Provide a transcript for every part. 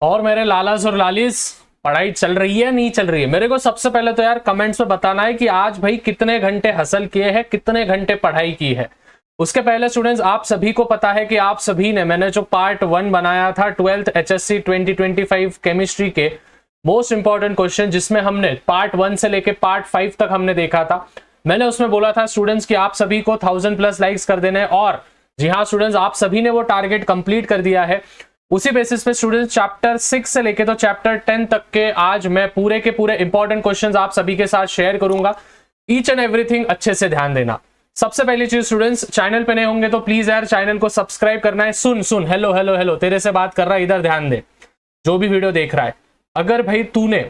और मेरे लालास और लालिस, पढ़ाई चल रही है नहीं चल रही है? मेरे को सबसे पहले तो यार कमेंट्स में बताना है कि आज भाई कितने घंटे हसल किए हैं, कितने घंटे पढ़ाई की है। उसके पहले स्टूडेंट्स, आप सभी को पता है कि आप सभी ने, मैंने जो पार्ट 1 बनाया था 12th HSC 2025 केमिस्ट्री के मोस्ट इंपॉर्टेंट क्वेश्चन, जिसमें हमने पार्ट 1 से लेके पार्ट 5 तक हमने देखा था। मैंने उसमें बोला था स्टूडेंट्स कि आप सभी को 1000+ लाइक्स कर देने, और जी हाँ स्टूडेंट्स, आप सभी ने वो टारगेट कंप्लीट कर दिया है। उसी बेसिस पे स्टूडेंट्स चैप्टर 6 से लेके तो चैप्टर 10 तक के आज मैं पूरे के पूरे इंपॉर्टेंट क्वेश्चंस आप सभी के साथ शेयर करूंगा। ईच एंड एवरीथिंग अच्छे से ध्यान देना। सबसे पहली चीज स्टूडेंट्स, चैनल पे नए होंगे तो प्लीज यार चैनल को सब्सक्राइब करना है। सुन हेलो हेलो हेलो, तेरे से बात कर रहा है, इधर ध्यान दे, जो भी वीडियो देख रहा है। अगर भाई तूने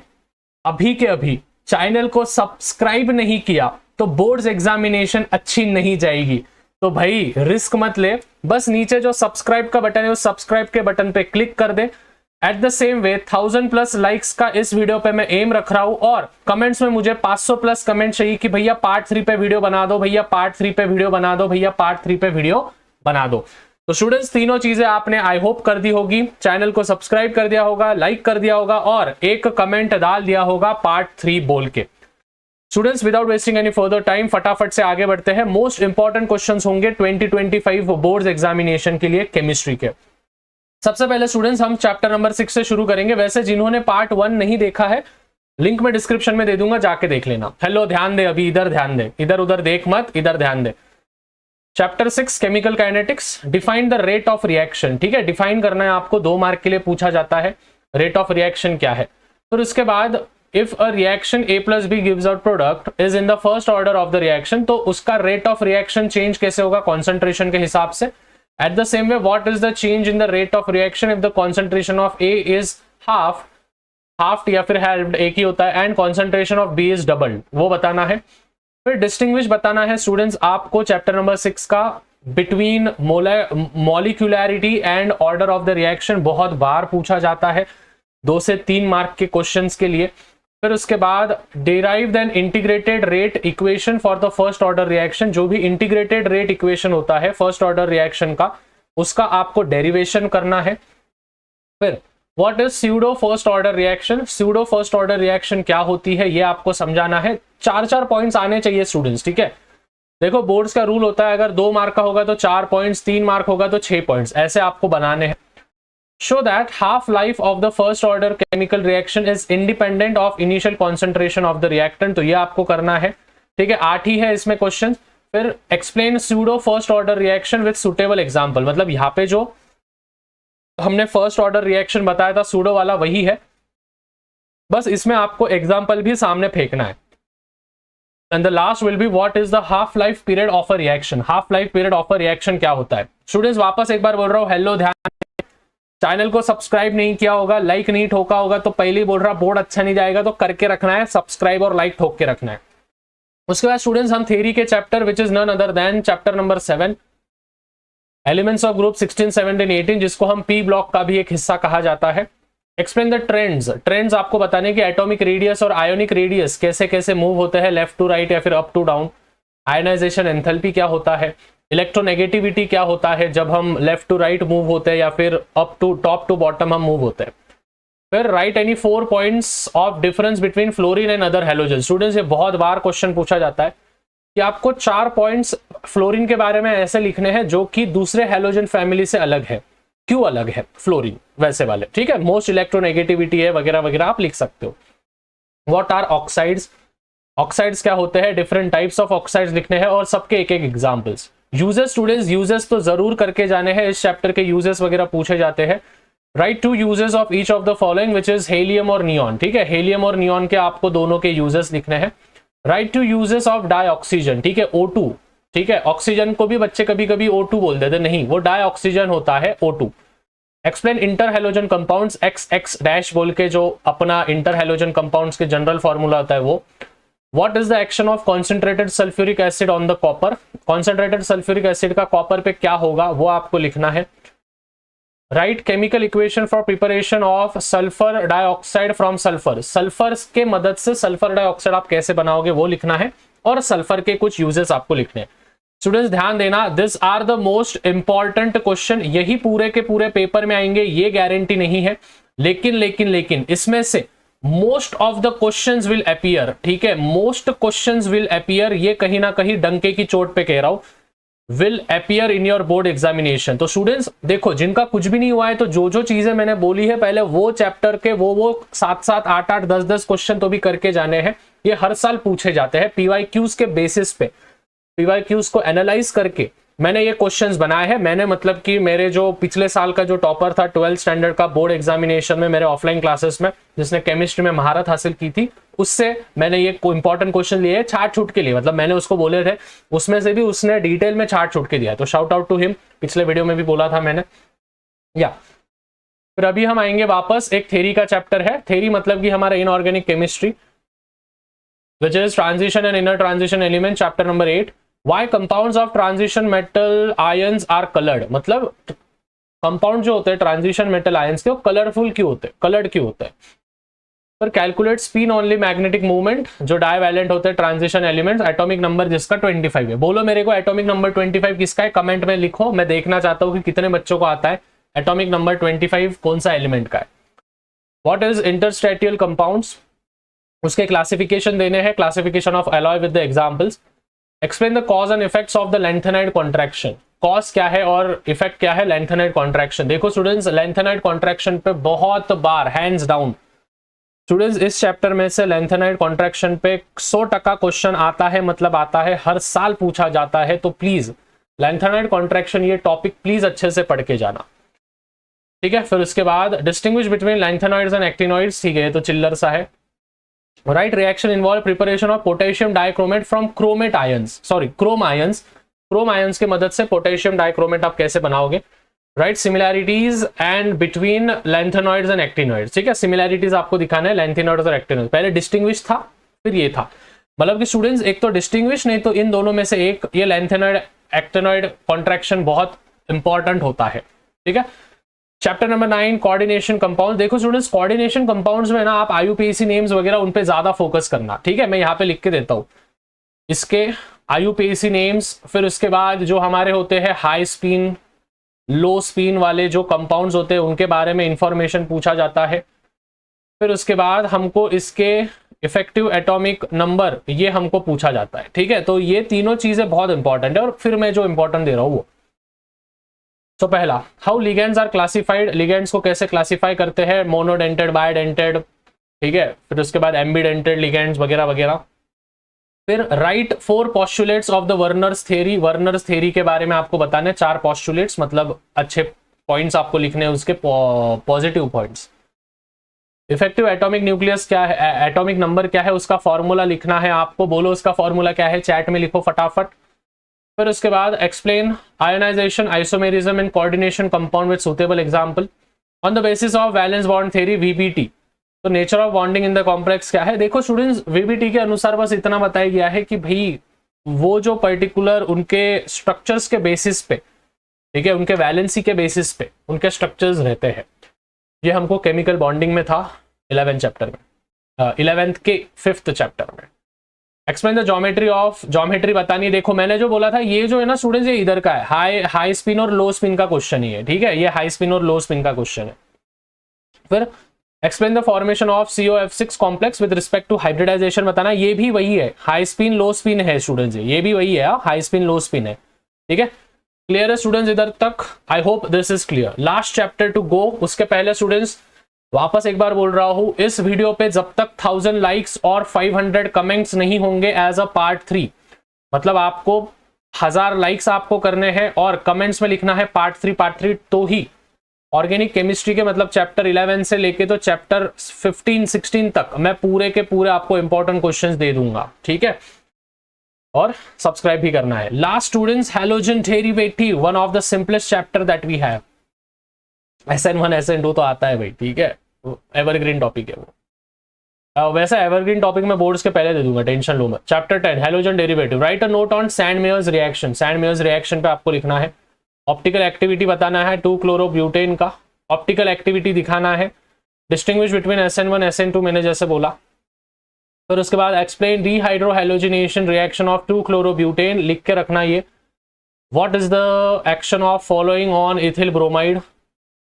अभी के अभी चैनल को सब्सक्राइब नहीं किया तो बोर्ड्स एग्जामिनेशन अच्छी नहीं जाएगी। तो भाई रिस्क मत ले, बस नीचे जो सब्सक्राइब का बटन है उस सब्सक्राइब के बटन पे क्लिक कर दे। At the same way 1000+ likes का इस वीडियो पे मैं एम रख रहा हूं, और कमेंट्स में मुझे 500+ कमेंट चाहिए कि भैया पार्ट 3 पे वीडियो बना दो, भैया पार्ट 3 पे वीडियो बना दो, भैया पार्ट 3 पे वीडियो बना दो। तो स्टूडेंट्स तीनों चीजें आपने आई होप कर दी होगी, चैनल को सब्सक्राइब कर दिया होगा, लाइक कर दिया होगा और एक कमेंट डाल दिया होगा पार्ट 3 बोल के। Students without wasting any further time फटाफट से आगे बढ़ते हैं। मोस्ट इंपॉर्टेंट क्वेश्चंस होंगे 2025 बोर्ड्स एग्जामिनेशन के लिए केमिस्ट्री के। सबसे पहले स्टूडेंट्स हम चैप्टर नंबर 6 से शुरू करेंगे। वैसे जिन्होंने पार्ट 1 नहीं देखा है, लिंक में डिस्क्रिप्शन में दे दूंगा, जाके देख लेना। हेलो ध्यान दे, अभी इधर ध्यान दे, इधर उधर देख मत, इधर ध्यान दे। Chapter 6 chemical kinetics, define the rate of reaction. ठीक है, डिफाइन करना है आपको, 2 मार्क के लिए पूछा जाता है रेट ऑफ रिएक्शन क्या है। फिर उसके बाद if a reaction A + B gives out product is in the first order of the reaction, तो उसका रेट ऑफ रिएक्शन चेंज कैसे होगा, कॉन्सेंट्रेशन के हिसाब से। Eight the same way what is the change in the rate of reaction if the concentration of A is half या फिर halved, एक ही होता है, and concentration of B is doubled, वो बताना है। फिर डिस्टिंग्विश बताना है स्टूडेंट्स आपको चैप्टर नंबर 6 का between molecularity and order of the reaction, बहुत बार पूछा जाता है 2 से 3 मार्क के क्वेश्चंस के लिए। फिर उसके बाद derive then integrated rate equation for the first order reaction, जो भी इंटीग्रेटेड रेट इक्वेशन होता है फर्स्ट ऑर्डर रिएक्शन का, उसका आपको डेरिवेशन करना है। फिर what is pseudo first order reaction, pseudo first order reaction क्या होती है ये आपको समझाना है। 4 पॉइंट्स आने चाहिए स्टूडेंट्स, ठीक है। देखो बोर्ड्स का रूल होता है, अगर 2 मार्क का होगा तो 4 पॉइंट्स, 3 मार्क होगा तो 6 पॉइंट्स, ऐसे आपको बनाने हैं। Show that half life of the first order chemical reaction is independent of initial concentration of the reactant, तो ये आपको करना है, ठीक है। 8 ही है इसमें क्वेश्चन। फिर explain pseudo first order reaction with suitable example, मतलब यहाँ पे जो हमने फर्स्ट ऑर्डर रिएक्शन बताया था सूडो वाला वही है, बस इसमें आपको एग्जाम्पल भी सामने फेंकना है। And the last will be what is the half life period of a reaction, half life period of a reaction क्या होता है। स्टूडेंट्स वापस एक बार बोल रहा हूँ, हेलो ध्यान, चैनल को सब्सक्राइब नहीं किया होगा, लाइक नहीं ठोका होगा तो पहले ही बोल रहा बोर्ड अच्छा नहीं जाएगा, तो करके रखना है, सब्सक्राइब और लाइक ठोक के रखना है। उसके बाद स्टूडेंट्स हम थ्योरी के chapter which is none other than chapter number 7 elements of group 16, 17, 18, जिसको हम पी ब्लॉक का भी एक हिस्सा कहा जाता है। एक्सप्लेन द ट्रेंड्स, ट्रेंड्स आपको बताने कि एटॉमिक रेडियस और आयोनिक रेडियस कैसे कैसे मूव होते हैं, लेफ्ट टू राइट या फिर up to down. Ionization enthalpy क्या होता है, इलेक्ट्रोनेगेटिविटी क्या होता है जब हम लेफ्ट टू राइट मूव होते हैं या फिर up to top to bottom हम मूव होते हैं। फिर write any 4 points of difference between fluorine and other halogen. Students ये बहुत बार क्वेश्चन पूछा जाता है कि आपको 4 पॉइंट्स फ्लोरीन के बारे में ऐसे लिखने हैं जो कि दूसरे हैलोजन फैमिली से अलग है। क्यों अलग है फ्लोरीन वैसे वाले, ठीक है। मोस्ट इलेक्ट्रोनेगेटिविटी है वगैरह वगैरह आप लिख सकते हो। व्हाट आर ऑक्साइड्स, ऑक्साइड्स क्या होते हैं, डिफरेंट टाइप्स ऑफ ऑक्साइड्स लिखने हैं और सबके एक एक एग्जांपल्स। यूजेस स्टूडेंट्स, यूजेस तो जरूर करके जाने हैं, इस चैप्टर के यूजेस वगैरह पूछे जाते हैं। Right 2 uses of each of the following which is helium और नियॉन, ठीक है। हेलियम और नियॉन के आपको दोनों के यूजेस लिखने हैं। राइट 2 यूजेस ऑफ डाइऑक्सीजन, ठीक है, O2, ठीक है। ऑक्सीजन को भी बच्चे कभी कभी O2 बोल देते, नहीं वो डाइऑक्सीजन होता है O2। Explain inter halogen compounds, XX dash बोल के जो अपना इंटर हैलोजन कंपाउंड्स के जनरल फॉर्मूला होता है वो। What is the action of concentrated sulfuric acid on the copper? Concentrated sulfuric acid का कॉपर पे क्या होगा वो आपको लिखना है। Write chemical equation for preparation of sulfur dioxide from sulfur. Sulphur के मदद से सल्फर डाइऑक्साइड आप कैसे बनाओगे वो लिखना है, और सल्फर के कुछ यूजेस आपको लिखने हैं। स्टूडेंट्स ध्यान देना, this are the most important question, यही पूरे के पूरे पेपर में आएंगे ये गारंटी नहीं है। लेकिन लेकिन लेकिन इसमें से most of the questions will appear, ठीक है, मोस्ट क्वेश्चंस विल अपीयर, ये कहीं ना कहीं डंके की चोट पे कह रहा हूं, will appear in your board examination. तो स्टूडेंट्स देखो, जिनका कुछ भी नहीं हुआ है, तो जो जो चीजें मैंने बोली है पहले, वो चैप्टर के वो 7-7, 8-8, 10-10 क्वेश्चन तो भी करके जाने हैं। ये हर साल पूछे जाते हैं पीवाईक्यूज के बेसिस पे, पीवाईक्यूज को एनालाइज करके मैंने ये क्वेश्चंस बनाए हैं। मैंने मतलब कि मेरे जो पिछले साल का जो टॉपर था 12th स्टैंडर्ड का बोर्ड एग्जामिनेशन में, मेरे ऑफलाइन क्लासेस में, जिसने केमिस्ट्री में महारत हासिल की थी, उससे मैंने ये इंपॉर्टेंट क्वेश्चन लिए छाट छूट के लिए, मतलब मैंने उसको बोले थे, उसमें से भी उसने डिटेल में छाट छूट के दिया, तो शाउट आउट टू हिम। पिछले वीडियो में भी बोला था मैंने। या फिर अभी हम आएंगे वापस, एक थ्योरी का चैप्टर है। थ्योरी मतलब कि हमारा inorganic chemistry, which is transition and inner transition element, chapter number 8. Why compounds of transition metal ions are colored? मतलब कंपाउंड जो होते हैं ट्रांजिशन मेटल आयंस के, वो कलरफुल क्यों होते हैं, कलर्ड क्यों होते हैं। पर calculate spin only magnetic movement, जो डाइवैलेंट होते हैं ट्रांजिशन एलिमेंट्स, एटॉमिक नंबर जिसका 25 है। बोलो मेरे को एटॉमिक नंबर 25 किसका है, कमेंट में लिखो, मैं देखना चाहता हूं कि कितने बच्चों को आता है एटॉमिक नंबर 25 कौन सा एलिमेंट का है। व्हाट इज इंटरस्टेटियल कंपाउंड्स, उसके क्लासिफिकेशन देने हैं, classification of alloy with the examples. Explain the cause and effects of the lanthanide contraction, cause क्या है और इफेक्ट क्या है लेंथेनाइड कॉन्ट्रैक्शन। देखो स्टूडेंट्स, लेंथेनाइड कॉन्ट्रैक्शन पे बहुत बार हैंड्स डाउन स्टूडेंट्स, इस चैप्टर में से लेंथेनाइड कॉन्ट्रैक्शन पे 100% क्वेश्चन आता है, मतलब आता है, हर साल पूछा जाता है। तो प्लीज लेंथेनाइड कॉन्ट्रैक्शन ये टॉपिक प्लीज अच्छे से पढ़ के जाना, ठीक है। फिर उसके बाद distinguish between lanthanoids and actinoids, ठीक है, तो चिल्लर सा है। Right, reaction involve preparation of potassium dichromate from chromate ions, sorry Chrome ions, Chrome ions की मदद से पोटेशियम डाइक्रोमेट आप कैसे बनाओगे। Right, similarities and between lanthanoids and actinoids, ठीक है, सिमिलैरिटीज आपको दिखाना है लेंथेनॉइड्स और एक्टिनॉइड्स। पहले डिस्टिंग्विश था, फिर ये था, मतलब कि स्टूडेंट्स एक तो डिस्टिंग्विश, नहीं तो इन दोनों में से एक, ये लेंथेनॉइड एक्टिनॉइड कॉन्ट्रैक्शन बहुत इंपॉर्टेंट होता है, ठीक है। Chapter number 9 coordination compound. देखो स्टूडेंट्स, कोऑर्डिनेशन कंपाउंड्स में ना आप IUPAC नेम्स वगैरह उन पे ज्यादा फोकस करना, ठीक है, मैं यहाँ पे लिख के देता हूँ इसके IUPAC नेम्स। फिर उसके बाद जो हमारे होते हैं हाई स्पिन, लो स्पिन वाले जो कंपाउंड्स होते हैं, उनके बारे में इंफॉर्मेशन पूछा जाता है। फिर उसके बाद हमको इसके इफेक्टिव एटॉमिक नंबर, ये हमको पूछा जाता है, ठीक है। तो ये तीनों चीजें बहुत इंपॉर्टेंट है, और फिर मैं जो इंपॉर्टेंट दे रहा हूँ वो, तो पहला, how ligands are classified, ligands को कैसे क्लासिफाई करते हैं, मोनोडेंटेड, बायोडेंटेड, ठीक है। फिर उसके बाद एम्बीडेंटेड लिगेंड्स वगैरह वगैरह। फिर right 4 postulates of the Werner's theory, Werner's theory के बारे में आपको बताने 4 पोस्टुलेट्स, मतलब अच्छे पॉइंट्स आपको लिखने हैं, उसके positive points. Effective atomic nucleus क्या है, एटॉमिक नंबर क्या है, उसका फॉर्मूला लिखना है आपको। बोलो उसका फॉर्मूला क्या है, चैट में लिखो फटाफट। फिर उसके बाद explain ionization, isomerism and coordination compound with suitable example on the basis of valence bond theory VBT। तो nature of bonding in the complex क्या है। देखो स्टूडेंट्स, VBT के अनुसार बस इतना बताया गया है कि भाई वो जो पर्टिकुलर उनके स्ट्रक्चर्स के बेसिस पे, ठीक है, उनके वैलेंसी के बेसिस पे उनके स्ट्रक्चर्स रहते हैं। ये हमको केमिकल बॉन्डिंग में था 11th चैप्टर में, 11th के 5th चैप्टर में। Explain the geometry of, geometry बतानी है। देखो मैंने जो बोला था, ये जो है ना स्टूडेंट्स, ये इधर का है, हाई स्पिन और लो स्पिन का क्वेश्चन ही है, ठीक है, ये हाई स्पिन और लो स्पिन का क्वेश्चन है। फिर explain the formation of COF6 complex with respect to hybridization बताना, ये भी वही है, हाई स्पिन लो स्पिन है स्टूडेंट्स, ये भी वही है, हाई स्पिन लो स्पिन है, ठीक है। क्लियर है स्टूडेंट्स इधर तक, I hope this is clear. Last chapter to go, उसके पहले स्टूडेंट्स वापस एक बार बोल रहा हूं, इस वीडियो पे जब तक 1000 लाइक्स और 500 कमेंट्स नहीं होंगे एज अ पार्ट 3, मतलब आपको 1000 लाइक्स आपको करने हैं और कमेंट्स में लिखना है पार्ट 3, तो ही ऑर्गेनिक केमिस्ट्री के, मतलब चैप्टर 11 से लेके तो चैप्टर 15-16 तक मैं पूरे के पूरे आपको इंपॉर्टेंट क्वेश्चंस दे दूंगा, ठीक है। और सब्सक्राइब भी करना है। Last students, halogen derivative, one of the simplest chapter that we have. SN1 SN2 तो आता है भाई, ठीक है, एवरग्रीन टॉपिक है वो। वैसे एवरग्रीन टॉपिक में बोर्ड्स के पहले दे दूंगा, टेंशन लो मत। Chapter 10 halogen derivative, right a note on sand-Myers reaction, sand-Myers reaction पे आपको लिखना है। ऑप्टिकल एक्टिविटी बताना है 2-क्लोरोब्यूटेन का, ऑप्टिकल एक्टिविटी दिखाना है। डिस्टिंग्विश बिटवीन SN1 SN2 मैंने जैसे बोला। फिर उसके बाद एक्सप्लेन डीहाइड्रोहैलोजिनेशन रिएक्शन ऑफ 2-क्लोरोब्यूटेन, लिख के रखना ये। What is the action of following on ethyl bromide.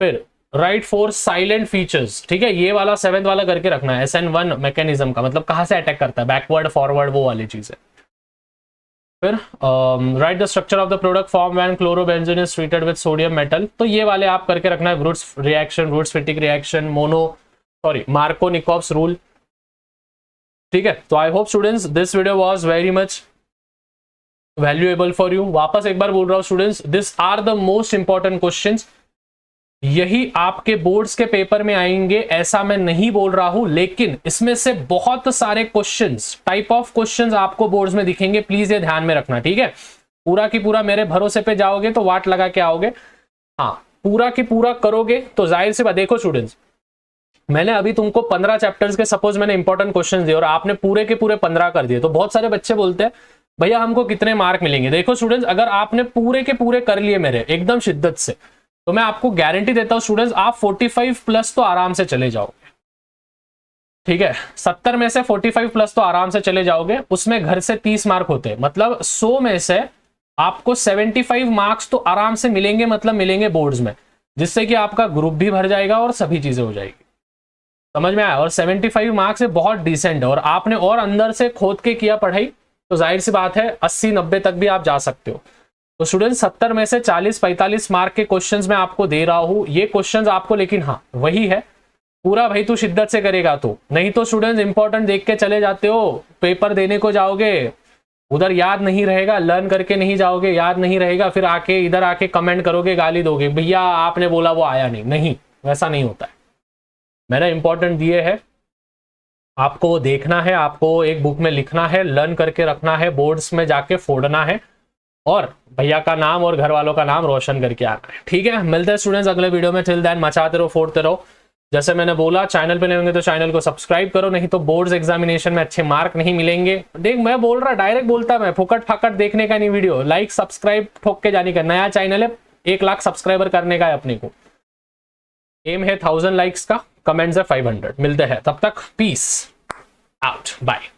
फिर राइट 4 साइलेंट फीचर्स, ठीक है, ये वाला 7th वाला करके रखना है। SN1 मैकेनिज्म का मतलब कहां से अटैक करता है, बैकवर्ड फॉरवर्ड वो वाली चीज है। फिर write the structure of the product form when chlorobenzene is treated with sodium metal, तो ये वाले आप करके रखना है। Wurtz reaction, Wurtz Fittig reaction, Markovnikov's rule, ठीक है। तो I hope students this video was very much valuable for you. वापस एक बार बोल रहा हूं students, this are the most important questions, यही आपके बोर्ड्स के पेपर में आएंगे, ऐसा मैं नहीं बोल रहा हूं, लेकिन इसमें से बहुत सारे क्वेश्चंस, टाइप ऑफ क्वेश्चंस आपको बोर्ड्स में दिखेंगे, प्लीज ये ध्यान में रखना, ठीक है। पूरा की पूरा मेरे भरोसे पे जाओगे तो वाट लगा के आओगे, हाँ पूरा की पूरा करोगे तो जाहिर सी बात। देखो स्टूडेंट्स, मैंने अभी तुमको 15 चैप्टर्स के सपोज मैंने इंपॉर्टेंट क्वेश्चंस दिए और आपने पूरे के पूरे 15 कर दिए, तो बहुत सारे बच्चे बोलते हैं भैया हमको कितने मार्क मिलेंगे। देखो स्टूडेंट्स, अगर आपने पूरे के पूरे कर लिए मेरे एकदम शिद्दत से, तो मैं आपको गारंटी देता हूं स्टूडेंट्स, आप 45 प्लस तो आराम से चले जाओगे, ठीक है। 70 में से 45 प्लस तो आराम से चले जाओगे, उसमें घर से 30 मार्क होते हैं, मतलब 100 में से आपको 75 मार्क्स तो आराम से मिलेंगे, मतलब मिलेंगे बोर्ड्स में, जिससे कि आपका ग्रुप भी भर जाएगा और सभी चीजें हो जाएगी, समझ में आया। और 75 मार्क्स है, बहुत डिसेंट है, और आपने और अंदर से खोद के किया पढ़ाई तो जाहिर सी बात है 80-90 तक भी आप जा सकते हो। तो स्टूडेंट 70 में से 40-45 मार्क के क्वेश्चंस मैं आपको दे रहा हूं, ये क्वेश्चंस आपको, लेकिन हाँ वही है पूरा भाई तू शिद्दत से करेगा तो, नहीं तो स्टूडेंट्स इंपॉर्टेंट देख के चले जाते हो, पेपर देने को जाओगे उधर याद नहीं रहेगा, लर्न करके नहीं जाओगे, याद नहीं रहेगा, फिर आके इधर आके कमेंट करोगे, गाली दोगे, भैया आपने बोला वो आया नहीं। नहीं, वैसा नहीं होता है, मैंने इंपॉर्टेंट दिए है, आपको वो देखना है, आपको एक बुक में लिखना है, लर्न करके रखना है, बोर्ड्स में जाके फोड़ना है, और भैया का नाम और घर वालों का नाम रोशन करके आना है, ठीक है। मिलते हैं स्टूडेंट्स अगले वीडियो में, टिल देन मचाते रहो, फोड़ते रहो। जैसे मैंने बोला, चैनल पे नहीं होंगे तो चैनल को सब्सक्राइब करो, नहीं तो बोर्ड्स एग्जामिनेशन में अच्छे मार्क नहीं मिलेंगे। देख मैं बोल रहा, डायरेक्ट बोलता, मैं फुकट फाकट देखने का नहीं वीडियो, लाइक सब्सक्राइब ठोक के जाने का। नया चैनल है, 1 लाख सब्सक्राइबर करने का है अपने को, एम है 1000 लाइक्स का, कमेंट्स है 500। मिलते हैं, तब तक पीस आउट, बाय।